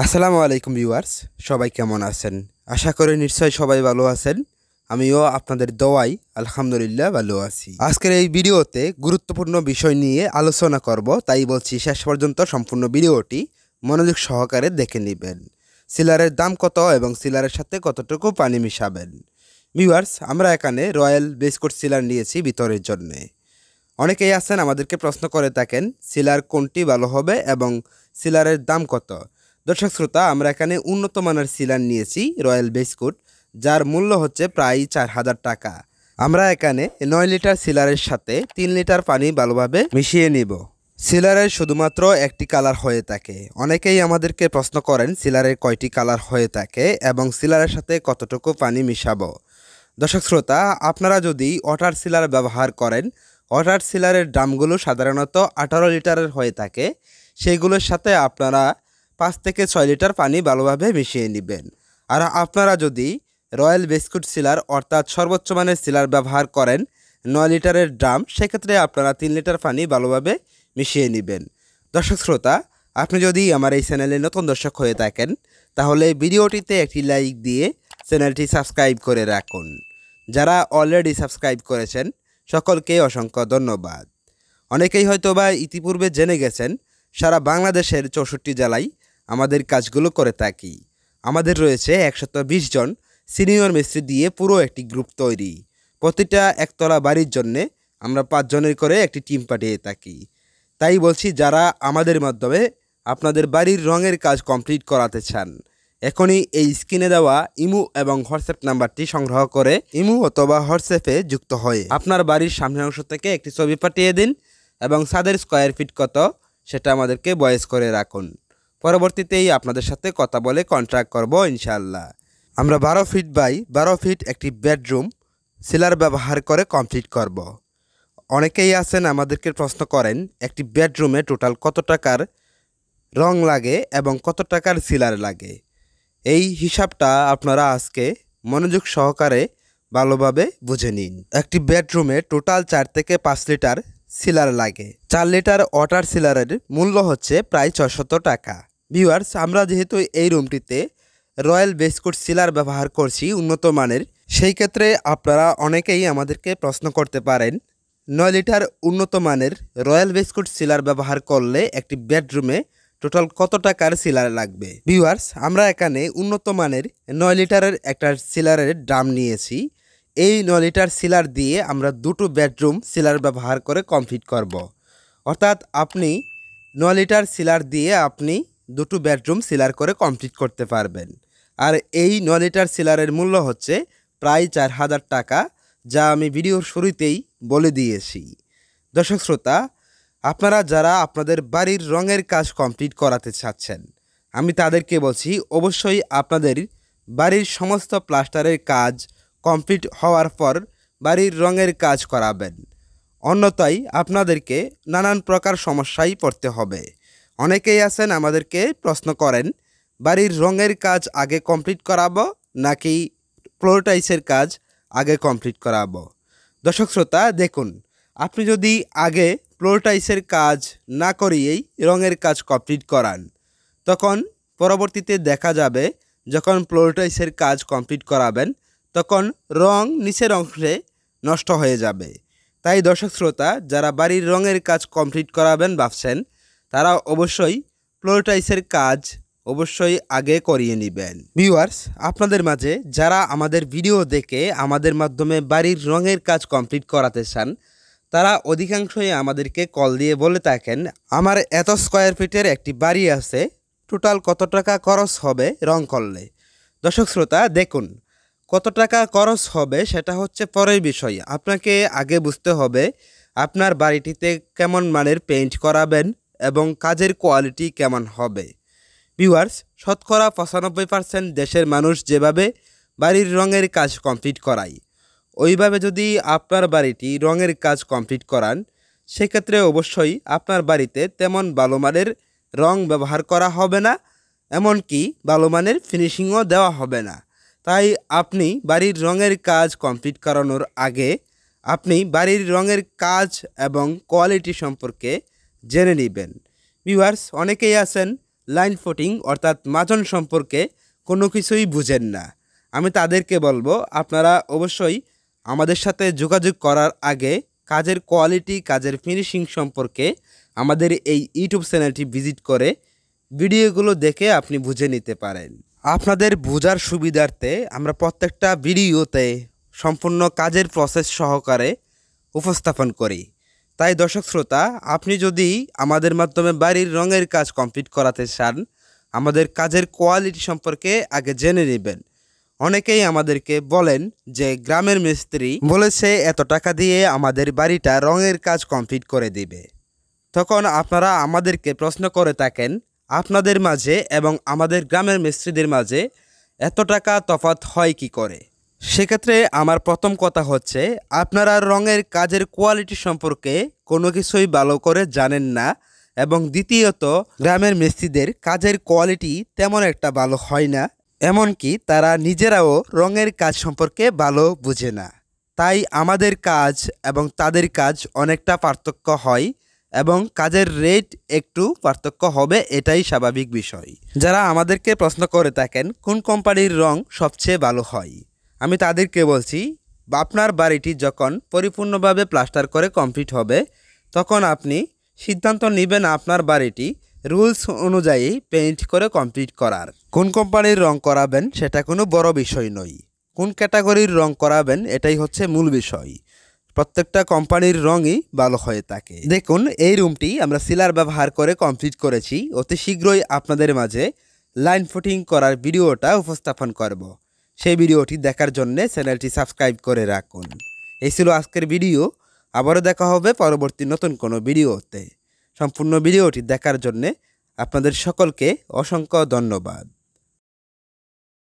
আসসালামু আলাইকুম ভিউয়ার্স, সবাই কেমন আছেন? আশা করি নিশ্চয়ই সবাই ভালো আছেন। আমিও আপনাদের দোয়ায় আলহামদুলিল্লাহ ভালো আছি। আজকের এই ভিডিওতে গুরুত্বপূর্ণ বিষয় নিয়ে আলোচনা করব, তাই বলছি শেষ পর্যন্ত সম্পূর্ণ ভিডিওটি মনোযোগ সহকারে দেখে নেবেন। সিলারের দাম কত এবং সিলারের সাথে কতটুকু পানি মিশাবেন। ভিউয়ার্স, আমরা এখানে রয়্যাল বিস্কুট সিলার নিয়েছি ভিতরের জন্যে। অনেকেই আছেন আমাদেরকে প্রশ্ন করে থাকেন সিলার কোনটি ভালো হবে এবং সিলারের দাম কত। দর্শক শ্রোতা, আমরা এখানে উন্নত মানের সিলার নিয়েছি রয়্যাল বিস্কুট, যার মূল্য হচ্ছে প্রায় 4000 টাকা। আমরা এখানে 9 লিটার সিলারের সাথে 3 লিটার পানি ভালোভাবে মিশিয়ে নিব। সিলারের শুধুমাত্র একটি কালার হয়ে থাকে। অনেকেই আমাদেরকে প্রশ্ন করেন সিলারের কয়টি কালার হয়ে থাকে এবং সিলারের সাথে কতটুকু পানি মিশাবো। দর্শক শ্রোতা, আপনারা যদি ওয়াটার সিলার ব্যবহার করেন, ওয়াটার সিলারের ড্রামগুলো সাধারণত 18 লিটারের হয়ে থাকে। সেইগুলোর সাথে আপনারা 5 থেকে 6 লিটার পানি ভালোভাবে মিশিয়ে নেবেন। আর আপনারা যদি রয়্যাল বিস্কুট সিলার অর্থাৎ সর্বোচ্চ মানের সিলার ব্যবহার করেন 9 লিটারের ড্রাম, সেক্ষেত্রে আপনারা 3 লিটার পানি ভালোভাবে মিশিয়ে নেবেন। দর্শক শ্রোতা, আপনি যদি আমার এই চ্যানেলে নতুন দর্শক হয়ে থাকেন, তাহলে ভিডিওটিতে একটি লাইক দিয়ে চ্যানেলটি সাবস্ক্রাইব করে রাখুন। যারা অলরেডি সাবস্ক্রাইব করেছেন সকলকে অসংখ্য ধন্যবাদ। অনেকেই হয়তোবা ইতিপূর্বে জেনে গেছেন সারা বাংলাদেশের 64 জেলায় আমাদের কাজগুলো করে থাকি। আমাদের রয়েছে 120 জন সিনিয়র মিস্ত্রি দিয়ে পুরো একটি গ্রুপ তৈরি। প্রতিটা একতলা বাড়ির জন্যে আমরা 5 জনের করে একটি টিম পাঠিয়ে থাকি। তাই বলছি, যারা আমাদের মাধ্যমে আপনাদের বাড়ির রঙের কাজ কমপ্লিট করাতে চান, এখনই এই স্ক্রিনে দেওয়া ইমো এবং হোয়াটসঅ্যাপ নাম্বারটি সংগ্রহ করে ইমো অথবা হোয়াটসঅ্যাপে যুক্ত হয়ে আপনার বাড়ির সামনের অংশ থেকে একটি ছবি পাঠিয়ে দিন এবং ছাদের স্কোয়ার ফিট কত সেটা আমাদেরকে ভয়েস করে রাখুন। পরবর্তীতেই আপনাদের সাথে কথা বলে কন্ট্রাক্ট করব ইনশাআল্লাহ। আমরা 12 ফিট বাই 12 ফিট একটি বেডরুম সিলার ব্যবহার করে কমপ্লিট করব। অনেকেই আছেন আমাদেরকে প্রশ্ন করেন একটি বেডরুমে টোটাল কত টাকার রং লাগে এবং কত টাকার সিলার লাগে। এই হিসাবটা আপনারা আজকে মনোযোগ সহকারে ভালোভাবে বুঝে নিন। একটি বেডরুমে টোটাল 4 থেকে 5 লিটার সিলার লাগে। 4 লিটার ওয়াটার সিলারের মূল্য হচ্ছে প্রায় 600 টাকা। ভিউয়ার্স, আমরা যেহেতু এই রুমটিতে রয়্যাল বিস্কুট সিলার ব্যবহার করছি উন্নত মানের, সেই ক্ষেত্রে আপনারা অনেকেই আমাদেরকে প্রশ্ন করতে পারেন 9 লিটার উন্নত মানের রয়্যাল বিস্কুট সিলার ব্যবহার করলে একটি বেডরুমে টোটাল কত টাকার সিলার লাগবে। ভিউয়ার্স, আমরা এখানে উন্নত মানের 9 লিটারের একটা সিলারের ড্রাম নিয়েছি। এই 9 লিটার সিলার দিয়ে আমরা দুটো বেডরুম সিলার ব্যবহার করে কমপ্লিট করব। অর্থাৎ আপনি 9 লিটার সিলার দিয়ে আপনি দুটো বেডরুম সিলার করে কমপ্লিট করতে পারবেন। আর এই 9 লিটার সিলারের মূল্য হচ্ছে প্রায় 4000 টাকা, যা আমি ভিডিওর শুরুতেই বলে দিয়েছি। দর্শক শ্রোতা, আপনারা যারা আপনাদের বাড়ির রঙের কাজ কমপ্লিট করাতে চাচ্ছেন, আমি তাদেরকে বলছি অবশ্যই আপনাদের বাড়ির সমস্ত প্লাস্টারের কাজ কমপ্লিট হওয়ার পর বাড়ির রঙের কাজ করাবেন। অন্যথায় আপনাদেরকে নানান প্রকার সমস্যায় পড়তে হবে। অনেকেই আছেন আমাদেরকে প্রশ্ন করেন বাড়ির রঙের কাজ আগে কমপ্লিট করাবো নাকি ফ্লোর টাইলসের কাজ আগে কমপ্লিট করাবো। দর্শক শ্রোতা, দেখুন, আপনি যদি আগে ফ্লোর টাইলসের কাজ না করিয়েই রঙের কাজ কমপ্লিট করান, তখন পরবর্তীতে দেখা যাবে যখন ফ্লোর টাইলসের কাজ কমপ্লিট করাবেন তখন রং নিচের অংশে নষ্ট হয়ে যাবে। তাই দর্শক শ্রোতা, যারা বাড়ির রঙের কাজ কমপ্লিট করাবেন ভাবছেন, তারা অবশ্যই ফ্লোর টাইলসের কাজ অবশ্যই আগে করিয়ে নেবেন। ভিউয়ার্স, আপনাদের মাঝে যারা আমাদের ভিডিও দেখে আমাদের মাধ্যমে বাড়ির রঙের কাজ কমপ্লিট করাতে চান, তারা অধিকাংশই আমাদেরকে কল দিয়ে বলে থাকেন আমার এত স্কোয়ার ফিটের একটি বাড়ি আছে, টোটাল কত টাকা খরচ হবে রং করলে। দর্শক শ্রোতা, দেখুন, কত টাকা খরচ হবে সেটা হচ্ছে পরের বিষয়। আপনাকে আগে বুঝতে হবে আপনার বাড়িটিতে কেমন মানের পেইন্ট করাবেন এবং কাজের কোয়ালিটি কেমন হবে। ভিউয়ার্স, শতকরা 95% দেশের মানুষ যেভাবে বাড়ির রঙের কাজ কমপ্লিট করায়, ওইভাবে যদি আপনার বাড়িটি রঙের কাজ কমপ্লিট করান, সেক্ষেত্রে অবশ্যই আপনার বাড়িতে তেমন ভালো মানের রং ব্যবহার করা হবে না, এমনকি ভালো মানের ফিনিশিংও দেওয়া হবে না। তাই আপনি বাড়ির রঙের কাজ কমপ্লিট করানোর আগে আপনি বাড়ির রঙের কাজ এবং কোয়ালিটি সম্পর্কে জেনে নেবেন। ভিউয়ার্স, অনেকেই আছেন লাইন ফুটিং অর্থাৎ মাজন সম্পর্কে কোনো কিছুই বুঝেন না, আমি তাদেরকে বলবো আপনারা অবশ্যই আমাদের সাথে যোগাযোগ করার আগে কাজের কোয়ালিটি, কাজের ফিনিশিং সম্পর্কে আমাদের এই ইউটিউব চ্যানেলটি ভিজিট করে ভিডিওগুলো দেখে আপনি বুঝে নিতে পারেন। আপনাদের বোঝার সুবিধার্থে আমরা প্রত্যেকটা ভিডিওতে সম্পূর্ণ কাজের প্রসেস সহকারে উপস্থাপন করি। তাই দর্শক শ্রোতা, আপনি যদি আমাদের মাধ্যমে বাড়ির রঙের কাজ কমপ্লিট করাতে চান, আমাদের কাজের কোয়ালিটি সম্পর্কে আগে জেনে নেবেন। অনেকেই আমাদেরকে বলেন যে গ্রামের মিস্ত্রি বলেছে এত টাকা দিয়ে আমাদের বাড়িটা রঙের কাজ কমপ্লিট করে দিবে। তখন আপনারা আমাদেরকে প্রশ্ন করে থাকেন আপনাদের মাঝে এবং আমাদের গ্রামের মিস্ত্রিদের মাঝে এত টাকা তফাৎ হয় কি করে। সেক্ষেত্রে আমার প্রথম কথা হচ্ছে, আপনারা রঙের কাজের কোয়ালিটি সম্পর্কে কোনো কিছুই ভালো করে জানেন না, এবং দ্বিতীয়ত গ্রামের মিস্ত্রিদের কাজের কোয়ালিটি তেমন একটা ভালো হয় না, এমনকি তারা নিজেরাও রঙের কাজ সম্পর্কে ভালো বুঝে না। তাই আমাদের কাজ এবং তাদের কাজ অনেকটা পার্থক্য হয়, এবং কাজের রেট একটু পার্থক্য হবে, এটাই স্বাভাবিক বিষয়। যারা আমাদেরকে প্রশ্ন করে থাকেন কোন কোম্পানির রং সবচেয়ে ভালো হয়, আমি তাদেরকে বলছি, আপনার বাড়িটি যখন পরিপূর্ণভাবে প্লাস্টার করে কমপ্লিট হবে তখন আপনি সিদ্ধান্ত নেবেন আপনার বাড়িটি রুলস অনুযায়ী পেইন্ট করে কমপ্লিট করার। কোন কোম্পানির রং করাবেন সেটা কোনো বড় বিষয় নয়, কোন ক্যাটাগরির রং করাবেন এটাই হচ্ছে মূল বিষয়। প্রত্যেকটা কোম্পানির রঙই ভালো হয়ে থাকে। দেখুন, এই রুমটি আমরা সিলার ব্যবহার করে কমপ্লিট করেছি। অতি শীঘ্রই আপনাদের মাঝে লাইন ফুটিং করার ভিডিওটা উপস্থাপন করব। সেই ভিডিওটি দেখার জন্য চ্যানেলটি সাবস্ক্রাইব করে রাখুন। এই ছিল আজকের ভিডিও। আবারও দেখা হবে পরবর্তী নতুন কোনো ভিডিওতে। সম্পূর্ণ ভিডিওটি দেখার জন্য আপনাদের সকলকে অসংখ্য ধন্যবাদ।